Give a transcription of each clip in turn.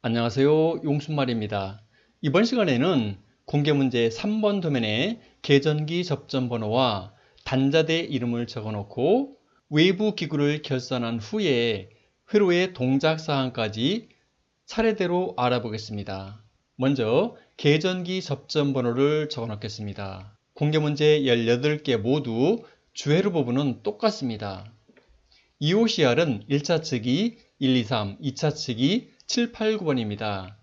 안녕하세요. 용순말입니다. 이번 시간에는 공개문제 3번 도면에 계전기 접점번호와 단자대 이름을 적어놓고 외부 기구를 결선한 후에 회로의 동작사항까지 차례대로 알아보겠습니다. 먼저 계전기 접점번호를 적어놓겠습니다. 공개문제 18개 모두 주회로 부분은 똑같습니다. EOCR은 1차 측이 1, 2, 3, 2차 측이 7, 8, 9번입니다.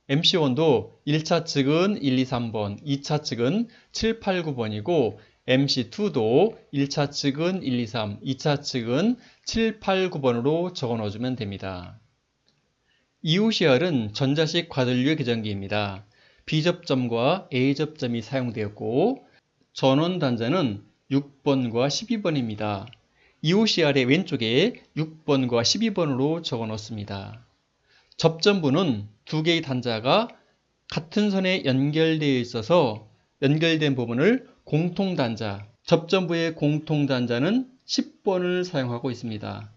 MC1도 1차 측은 1, 2, 3번, 2차 측은 7, 8, 9번이고 MC2도 1차 측은 1, 2, 3, 2차 측은 7, 8, 9번으로 적어 넣어주면 됩니다. EOCR은 전자식 과전류 계전기입니다. B접점과 A접점이 사용되었고 전원 단자는 6번과 12번입니다. EOCR의 왼쪽에 6번과 12번으로 적어 넣습니다. 접점부는 두 개의 단자가 같은 선에 연결되어 있어서 연결된 부분을 공통단자, 접점부의 공통단자는 10번을 사용하고 있습니다.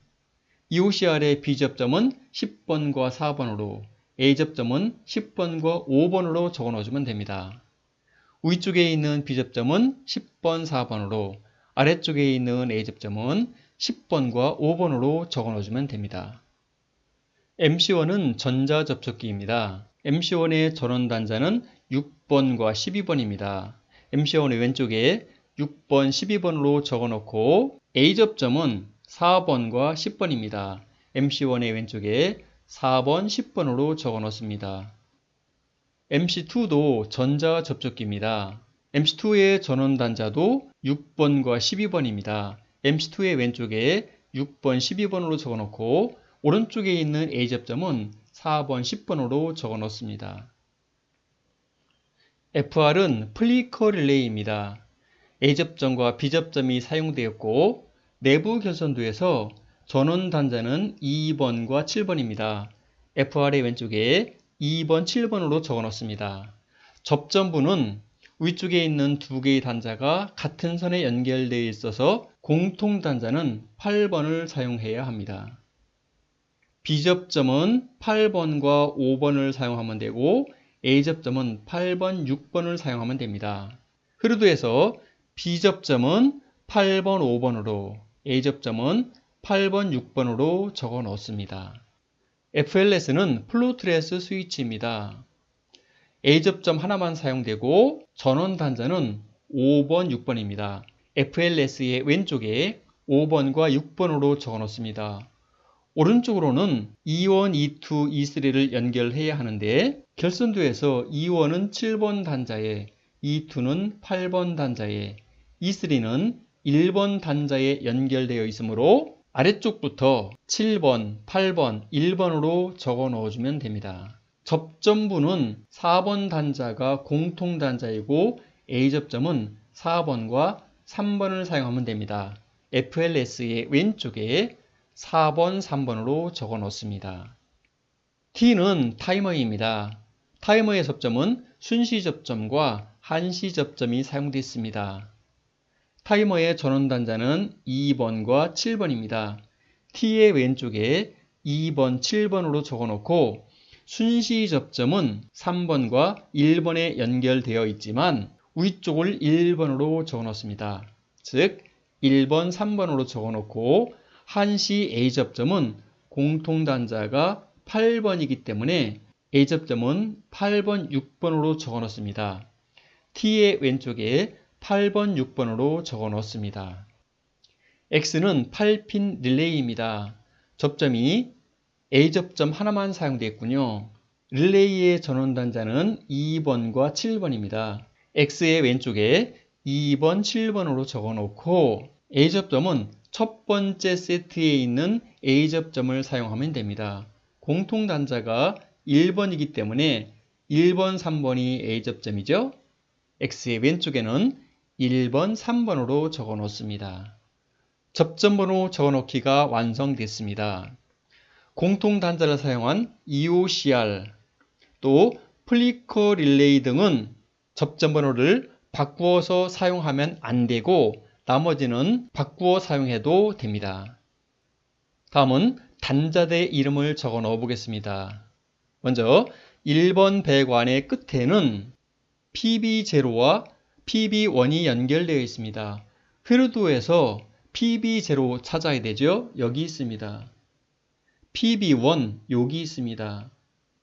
EOCR의 B접점은 10번과 4번으로, A접점은 10번과 5번으로 적어 넣어주면 됩니다. 위쪽에 있는 B접점은 10번, 4번으로, 아래쪽에 있는 A접점은 10번과 5번으로 적어 넣어주면 됩니다. MC1은 전자접촉기입니다. MC1의 전원단자는 6번과 12번입니다. MC1의 왼쪽에 6번, 12번으로 적어놓고 A접점은 4번과 10번입니다. MC1의 왼쪽에 4번, 10번으로 적어놓습니다. MC2도 전자접촉기입니다. MC2의 전원단자도 6번과 12번입니다. MC2의 왼쪽에 6번, 12번으로 적어놓고 오른쪽에 있는 A접점은 4번, 10번으로 적어 놓습니다. FR은 플리커 릴레이입니다. A접점과 B접점이 사용되었고 내부 결선도에서 전원 단자는 2번과 7번입니다. FR의 왼쪽에 2번, 7번으로 적어 놓습니다. 접점부는 위쪽에 있는 두 개의 단자가 같은 선에 연결되어 있어서 공통 단자는 8번을 사용해야 합니다. B접점은 8번과 5번을 사용하면 되고 A접점은 8번, 6번을 사용하면 됩니다. 흐르도에서 B접점은 8번, 5번으로 A접점은 8번, 6번으로 적어 넣습니다. FLS는 플로트레스 스위치입니다. A접점 하나만 사용되고 전원 단자는 5번, 6번입니다. FLS의 왼쪽에 5번과 6번으로 적어 놓습니다. 오른쪽으로는 E1, E2, E3를 연결해야 하는데 결선도에서 E1은 7번 단자에, E2는 8번 단자에, E3는 1번 단자에 연결되어 있으므로 아래쪽부터 7번, 8번, 1번으로 적어 넣어주면 됩니다. 접점부는 4번 단자가 공통 단자이고 A접점은 4번과 3번을 사용하면 됩니다. FLS의 왼쪽에 4번, 3번으로 적어 놓습니다. T는 타이머입니다. 타이머의 접점은 순시 접점과 한시 접점이 사용되어 있습니다. 타이머의 전원 단자는 2번과 7번입니다. T의 왼쪽에 2번, 7번으로 적어 놓고 순시 접점은 3번과 1번에 연결되어 있지만 위쪽을 1번으로 적어 놓습니다. 즉 1번, 3번으로 적어 놓고 한시 A접점은 공통단자가 8번이기 때문에 A접점은 8번, 6번으로 적어 넣습니다. T의 왼쪽에 8번, 6번으로 적어 넣습니다. X는 8핀 릴레이입니다. 접점이 A접점 하나만 사용되었군요. 릴레이의 전원단자는 2번과 7번입니다. X의 왼쪽에 2번, 7번으로 적어 놓고 A접점은 첫 번째 세트에 있는 A접점을 사용하면 됩니다. 공통 단자가 1번이기 때문에 1번, 3번이 A접점이죠. X의 왼쪽에는 1번, 3번으로 적어 놓습니다. 접점번호 적어 놓기가 완성됐습니다. 공통 단자를 사용한 EOCR 또 플리커 릴레이 등은 접점번호를 바꾸어서 사용하면 안 되고 나머지는 바꾸어 사용해도 됩니다. 다음은 단자대 이름을 적어 넣어 보겠습니다. 먼저 1번 배관의 끝에는 PB0와 PB1이 연결되어 있습니다. 회로도에서 PB0 찾아야 되죠? 여기 있습니다. PB1 여기 있습니다.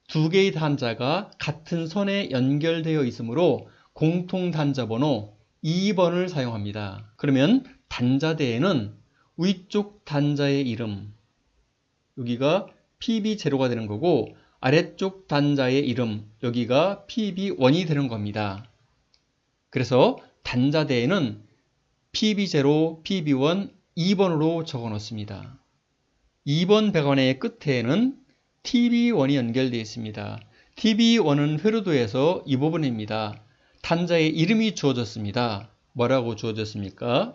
두 개의 단자가 같은 선에 연결되어 있으므로 공통 단자 번호 2번을 사용합니다. 그러면 단자대에는 위쪽 단자의 이름, 여기가 PB0가 되는 거고 아래쪽 단자의 이름, 여기가 PB1이 되는 겁니다. 그래서 단자대에는 PB0, PB1, 2번으로 적어 놓습니다. 2번 배관의 끝에는 TB1이 연결되어 있습니다. TB1은 회로도에서 이 부분입니다. 단자의 이름이 주어졌습니다. 뭐라고 주어졌습니까?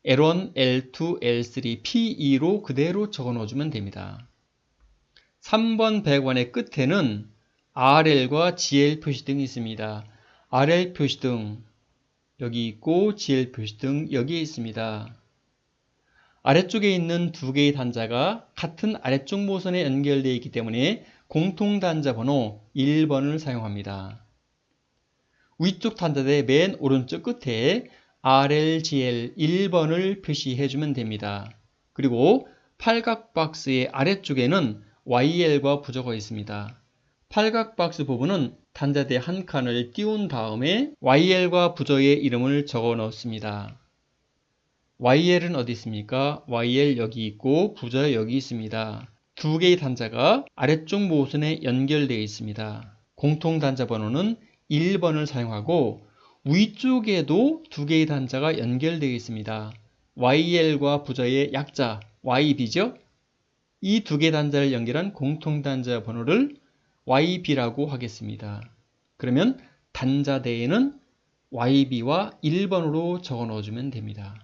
L1, L2, L3, P2로 그대로 적어 넣어주면 됩니다. 3번 배관의 끝에는 RL과 GL 표시등이 있습니다. RL 표시등 여기 있고 GL 표시등 여기에 있습니다. 아래쪽에 있는 두 개의 단자가 같은 아래쪽 모선에 연결되어 있기 때문에 공통 단자 번호 1번을 사용합니다. 위쪽 단자대 맨 오른쪽 끝에 RLGL 1번을 표시해주면 됩니다. 그리고 팔각 박스의 아래쪽에는 YL과 부저가 있습니다. 팔각 박스 부분은 단자대 한 칸을 띄운 다음에 YL과 부저의 이름을 적어 넣습니다. YL은 어디 있습니까? YL 여기 있고 부저 여기 있습니다. 두 개의 단자가 아래쪽 모선에 연결되어 있습니다. 공통 단자 번호는 1번을 사용하고 위쪽에도 두 개의 단자가 연결되어 있습니다. YL과 부저의 약자 YB죠? 이 두 개의 단자를 연결한 공통 단자 번호를 YB라고 하겠습니다. 그러면 단자대에는 YB와 1번으로 적어 넣어주면 됩니다.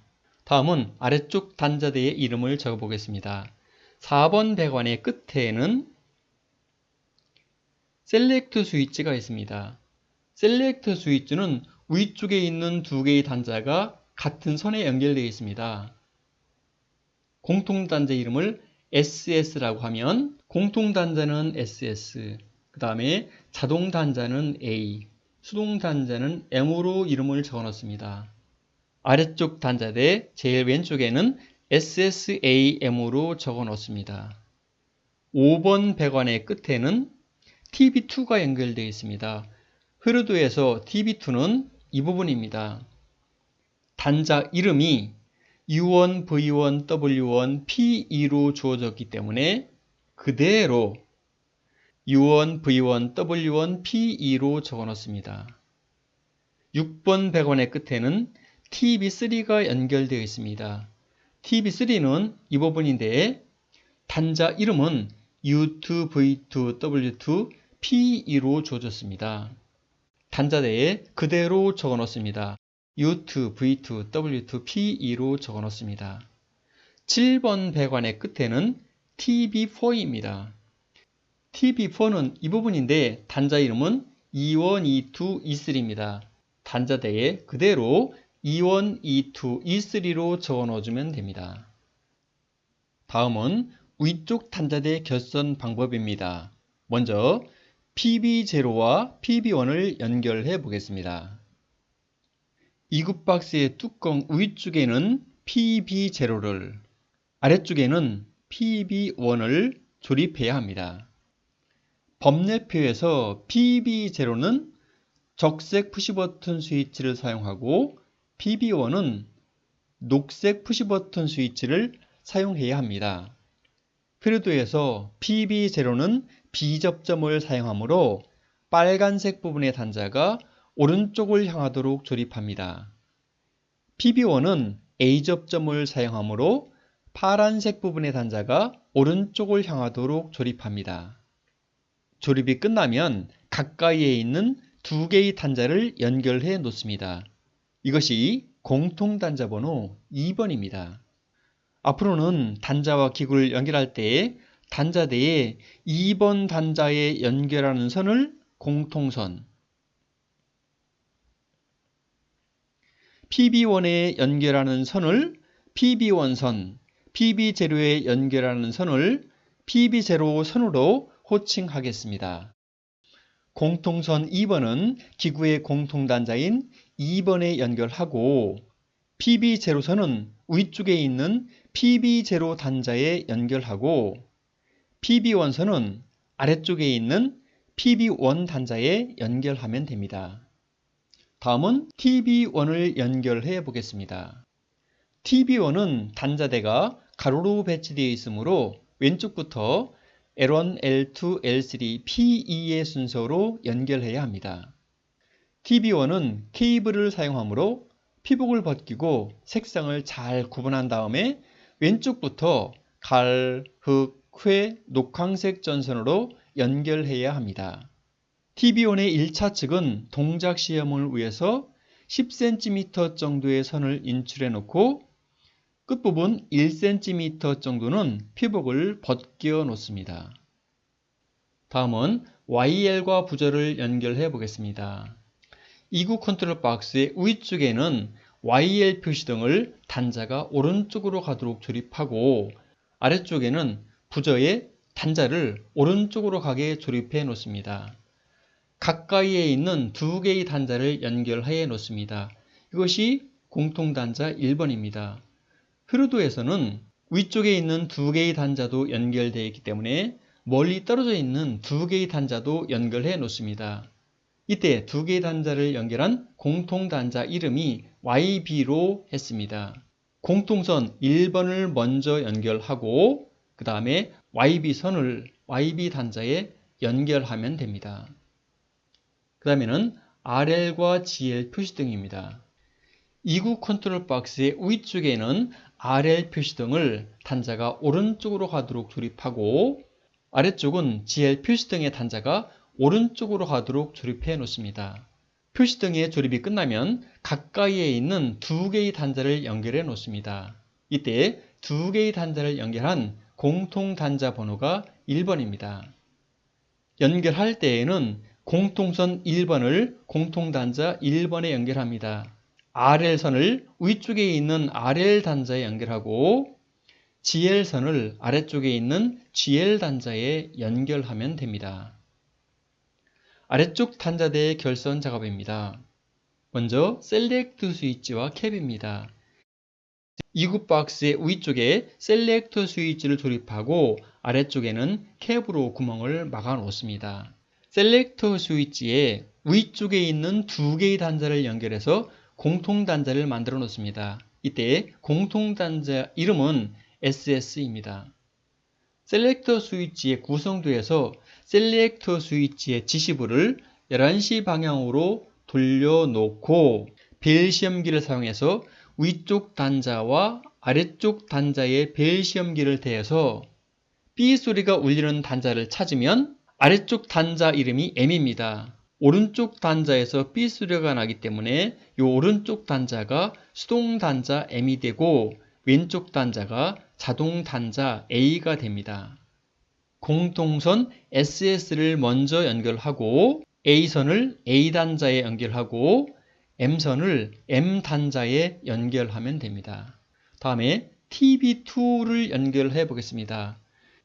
다음은 아래쪽 단자대의 이름을 적어 보겠습니다. 4번 배관의 끝에는 셀렉트 스위치가 있습니다. 셀렉트 스위치는 위쪽에 있는 두 개의 단자가 같은 선에 연결되어 있습니다. 공통 단자 이름을 SS라고 하면 공통 단자는 SS, 그 다음에 자동 단자는 A, 수동 단자는 M으로 이름을 적어 놓습니다. 아래쪽 단자대 제일 왼쪽에는 SSAM으로 적어 놓습니다. 5번 배관의 끝에는 TB2가 연결되어 있습니다. 회로도에서 TB2는 이 부분입니다. 단자 이름이 U1, V1, W1, P2로 주어졌기 때문에 그대로 U1, V1, W1, P2로 적어 놓습니다. 6번 배관의 끝에는 TB3가 연결되어 있습니다. TB3는 이 부분인데 단자 이름은 U2, V2, W2, P2로 주어졌습니다. 단자대에 그대로 적어 놓습니다. U2, V2, W2, P2로 적어 놓습니다. 7번 배관의 끝에는 TB4입니다. TB4는 이 부분인데 단자 이름은 E1, E2, E3입니다. 단자대에 그대로 E1, E2, E3로 적어 넣어주면 됩니다. 다음은 위쪽 단자대 결선 방법입니다. 먼저 PB0와 PB1을 연결해 보겠습니다. 이급 박스의 뚜껑 위쪽에는 PB0를, 아래쪽에는 PB1을 조립해야 합니다. 법례표에서 PB0는 적색 푸시버튼 스위치를 사용하고 PB1은 녹색 푸시버튼 스위치를 사용해야 합니다. 회로도에서 PB0는 B접점을 사용하므로 빨간색 부분의 단자가 오른쪽을 향하도록 조립합니다. PB1은 A접점을 사용하므로 파란색 부분의 단자가 오른쪽을 향하도록 조립합니다. 조립이 끝나면 가까이에 있는 두 개의 단자를 연결해 놓습니다. 이것이 공통 단자 번호 2번입니다. 앞으로는 단자와 기구를 연결할 때 단자대에 2번 단자에 연결하는 선을 공통선, PB1에 연결하는 선을 PB1선, PB0에 연결하는 선을 PB0 선으로 호칭하겠습니다. 공통선 2번은 기구의 공통단자인 2번에 연결하고 PB0선은 위쪽에 있는 PB0 단자에 연결하고 PB1선은 아래쪽에 있는 PB1 단자에 연결하면 됩니다. 다음은 TB1을 연결해 보겠습니다. TB1은 단자대가 가로로 배치되어 있으므로 왼쪽부터 L1, L2, L3, P2의 순서로 연결해야 합니다. TB1은 케이블을 사용하므로 피복을 벗기고 색상을 잘 구분한 다음에 왼쪽부터 갈, 흑, 회, 녹황색 전선으로 연결해야 합니다. TB1의 1차 측은 동작 시험을 위해서 10cm 정도의 선을 인출해 놓고 끝부분 1cm 정도는 피복을 벗겨 놓습니다. 다음은 YL과 부저를 연결해 보겠습니다. 이구 컨트롤 박스의 위쪽에는 YL 표시등을 단자가 오른쪽으로 가도록 조립하고 아래쪽에는 부저에 단자를 오른쪽으로 가게 조립해 놓습니다. 가까이에 있는 두 개의 단자를 연결해 놓습니다. 이것이 공통단자 1번입니다. 흐르도에서는 위쪽에 있는 두 개의 단자도 연결되어 있기 때문에 멀리 떨어져 있는 두 개의 단자도 연결해 놓습니다. 이때 두 개의 단자를 연결한 공통단자 이름이 YB로 했습니다. 공통선 1번을 먼저 연결하고 그 다음에 YB선을 YB 단자에 연결하면 됩니다. 그 다음에는 RL과 GL 표시등입니다. 이구 컨트롤 박스의 위쪽에는 RL 표시등을 단자가 오른쪽으로 가도록 조립하고 아래쪽은 GL 표시등의 단자가 오른쪽으로 가도록 조립해 놓습니다. 표시등의 조립이 끝나면 가까이에 있는 두 개의 단자를 연결해 놓습니다. 이때 두 개의 단자를 연결한 공통단자 번호가 1번입니다. 연결할 때에는 공통선 1번을 공통단자 1번에 연결합니다. RL선을 위쪽에 있는 RL 단자에 연결하고 GL선을 아래쪽에 있는 GL 단자에 연결하면 됩니다. 아래쪽 단자대의 결선 작업입니다. 먼저 셀렉트 스위치와 캡입니다. 이구 박스의 위쪽에 셀렉터 스위치를 조립하고 아래쪽에는 캡으로 구멍을 막아 놓습니다. 셀렉터 스위치에 위쪽에 있는 두 개의 단자를 연결해서 공통단자를 만들어 놓습니다. 이때 공통단자 이름은 SS입니다. 셀렉터 스위치의 구성도에서 셀렉터 스위치의 지시부를 11시 방향으로 돌려놓고 벨 시험기를 사용해서 위쪽 단자와 아래쪽 단자의 벨 시험기를 대해서 삐 소리가 울리는 단자를 찾으면 아래쪽 단자 이름이 M입니다. 오른쪽 단자에서 삐 소리가 나기 때문에 이 오른쪽 단자가 수동 단자 M이 되고 왼쪽 단자가 자동 단자 A가 됩니다. 공통선 SS를 먼저 연결하고 A선을 A 단자에 연결하고 M선을 M 단자에 연결하면 됩니다. 다음에 TB2를 연결해 보겠습니다.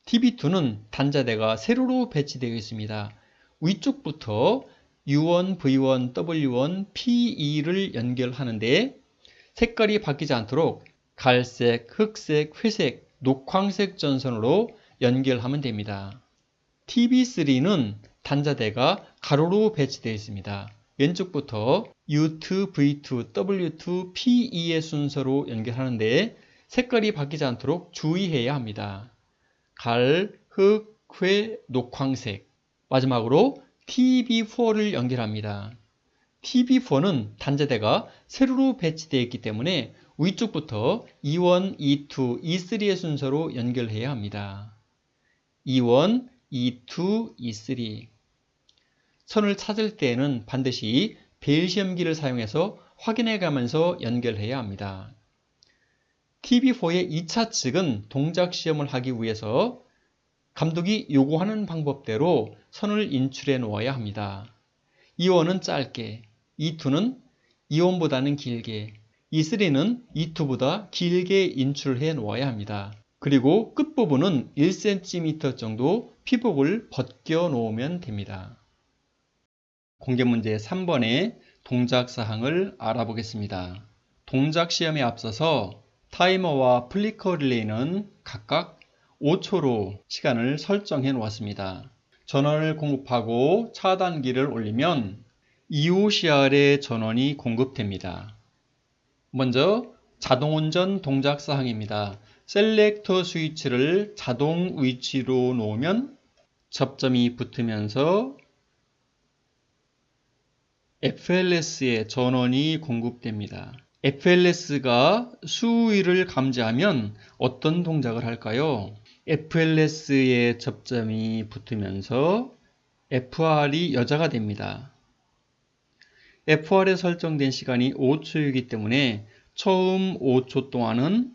TB2는 단자대가 세로로 배치되어 있습니다. 위쪽부터 U1, V1, W1, P2를 연결하는데 색깔이 바뀌지 않도록 갈색, 흑색, 회색, 녹황색 전선으로 연결하면 됩니다. TB3는 단자대가 가로로 배치되어 있습니다. 왼쪽부터 U2, V2, W2, P2의 순서로 연결하는데 색깔이 바뀌지 않도록 주의해야 합니다. 갈, 흑, 회, 녹황색. 마지막으로 TB4를 연결합니다. TB4는 단자대가 세로로 배치되어 있기 때문에 위쪽부터 E1, E2, E3의 순서로 연결해야 합니다. E1, E2, E3. 선을 찾을 때에는 반드시 벨 시험기를 사용해서 확인해 가면서 연결해야 합니다. TB4의 2차 측은 동작 시험을 하기 위해서 감독이 요구하는 방법대로 선을 인출해 놓아야 합니다. E1은 짧게, E2는 E1보다는 길게, E3는 E2보다 길게 인출해 놓아야 합니다. 그리고 끝부분은 1cm 정도 피복을 벗겨 놓으면 됩니다. 공개문제 3번의 동작사항을 알아보겠습니다. 동작 시험에 앞서서 타이머와 플리커 릴레이는 각각 5초로 시간을 설정해 놓았습니다. 전원을 공급하고 차단기를 올리면 EOCR의 전원이 공급됩니다. 먼저 자동운전 동작사항입니다. 셀렉터 스위치를 자동 위치로 놓으면 접점이 붙으면서 FLS에 전원이 공급됩니다. FLS가 수위를 감지하면 어떤 동작을 할까요? FLS에 접점이 붙으면서 FR이 여자가 됩니다. FR에 설정된 시간이 5초이기 때문에 처음 5초 동안은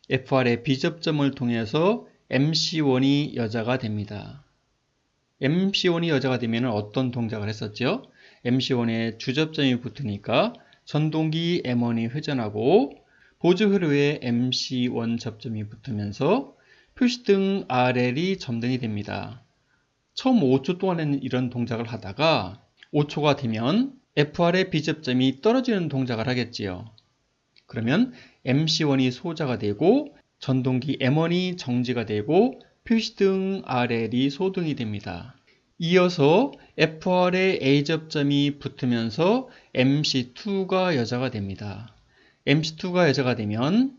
FR의 비접점을 통해서 MC1이 여자가 됩니다. MC1이 여자가 되면 어떤 동작을 했었죠? MC1에 주접점이 붙으니까 전동기 M1이 회전하고 보조 회로에 MC1 접점이 붙으면서 표시등 RL이 점등이 됩니다. 처음 5초 동안에는 이런 동작을 하다가 5초가 되면 FR의 비접점이 떨어지는 동작을 하겠지요. 그러면 MC1이 소자가 되고 전동기 M1이 정지가 되고 표시등 RL이 소등이 됩니다. 이어서 FR에 A접점이 붙으면서 MC2가 여자가 됩니다. MC2가 여자가 되면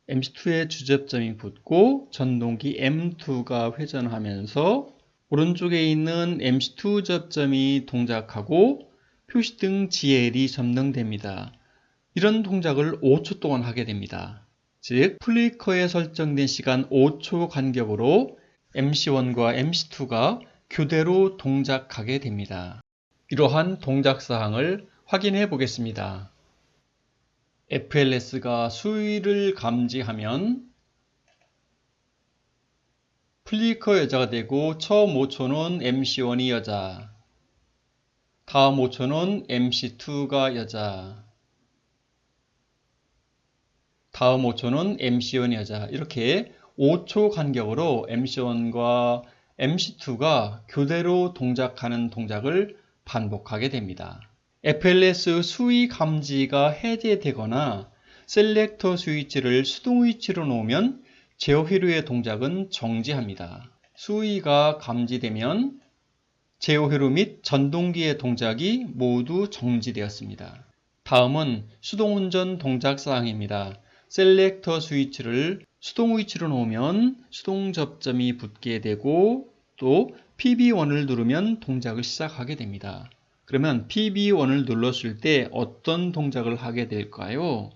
MC2에 주접점이 붙고 전동기 M2가 회전하면서 오른쪽에 있는 MC2 접점이 동작하고 표시등 GL이 점등됩니다. 이런 동작을 5초 동안 하게 됩니다. 즉, 플리커에 설정된 시간 5초 간격으로 MC1과 MC2가 교대로 동작하게 됩니다. 이러한 동작사항을 확인해 보겠습니다. FLS가 수위를 감지하면 플리커 여자가 되고 처음 5초는 MC1이 여자, 다음 5초는 MC2가 여자, 다음 5초는 MC1이 여자, 이렇게 5초 간격으로 MC1과 MC2가 교대로 동작하는 동작을 반복하게 됩니다. FLS 수위 감지가 해제되거나 셀렉터 스위치를 수동 위치로 놓으면 제어 회로의 동작은 정지합니다. 수위가 감지되면 제어 회로 및 전동기의 동작이 모두 정지되었습니다. 다음은 수동운전 동작사항입니다. 셀렉터 스위치를 수동 위치로 놓으면 수동 접점이 붙게 되고 또 PB1을 누르면 동작을 시작하게 됩니다. 그러면 PB1을 눌렀을 때 어떤 동작을 하게 될까요?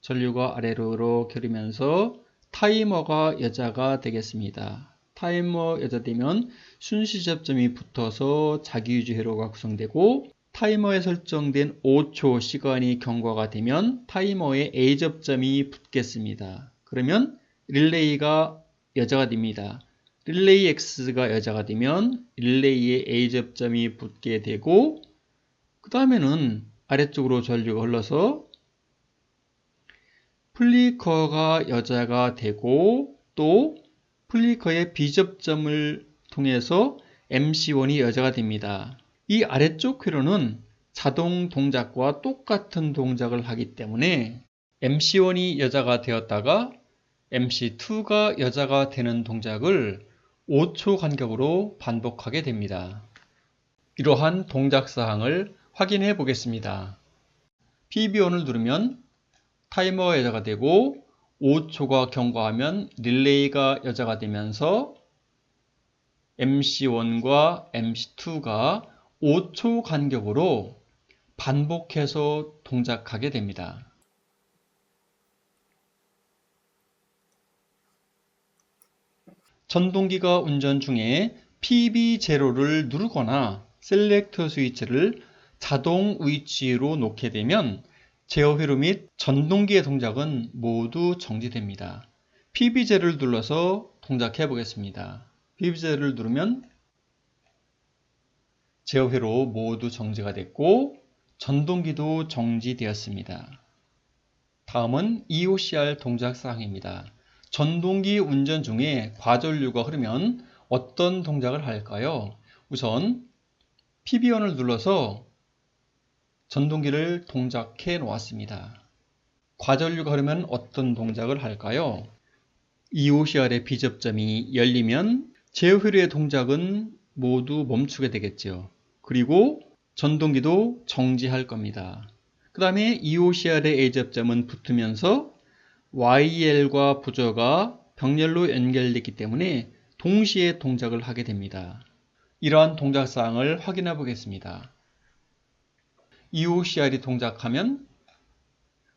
전류가 아래로 겨루면서 타이머가 여자가 되겠습니다. 타이머 여자 되면 순시 접점이 붙어서 자기유지 회로가 구성되고 타이머에 설정된 5초 시간이 경과가 되면 타이머에 A 접점이 붙겠습니다. 그러면 릴레이가 여자가 됩니다. 릴레이 X가 여자가 되면 릴레이에 A 접점이 붙게 되고 그 다음에는 아래쪽으로 전류가 흘러서 플리커가 여자가 되고 또 플리커의 B 접점을 통해서 MC1이 여자가 됩니다. 이 아래쪽 회로는 자동 동작과 똑같은 동작을 하기 때문에 MC1이 여자가 되었다가 MC2가 여자가 되는 동작을 5초 간격으로 반복하게 됩니다. 이러한 동작사항을 확인해 보겠습니다. PB1을 누르면 타이머가 여자가 되고 5초가 경과하면 릴레이가 여자가 되면서 MC1과 MC2가 5초 간격으로 반복해서 동작하게 됩니다. 전동기가 운전 중에 PB0를 누르거나 셀렉터 스위치를 자동 위치로 놓게 되면 제어 회로 및 전동기의 동작은 모두 정지됩니다. PB0를 눌러서 동작해 보겠습니다. PB0를 누르면 제어 회로 모두 정지가 됐고 전동기도 정지되었습니다. 다음은 EOCR 동작사항입니다. 전동기 운전 중에 과전류가 흐르면 어떤 동작을 할까요? 우선 PB1을 눌러서 전동기를 동작해 놓았습니다. 과전류가 흐르면 어떤 동작을 할까요? EOCR의 비접점이 열리면 제어회로의 동작은 모두 멈추게 되겠죠. 그리고 전동기도 정지할 겁니다. 그 다음에 EOCR의 A접점은 붙으면서 YL과 부저가 병렬로 연결됐기 때문에 동시에 동작을 하게 됩니다. 이러한 동작사항을 확인해 보겠습니다. EOCR이 동작하면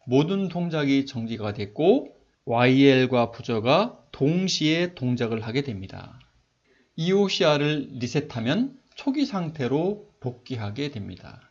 모든 동작이 정지가 됐고 YL과 부저가 동시에 동작을 하게 됩니다. EOCR을 리셋하면 초기 상태로 복귀하게 됩니다.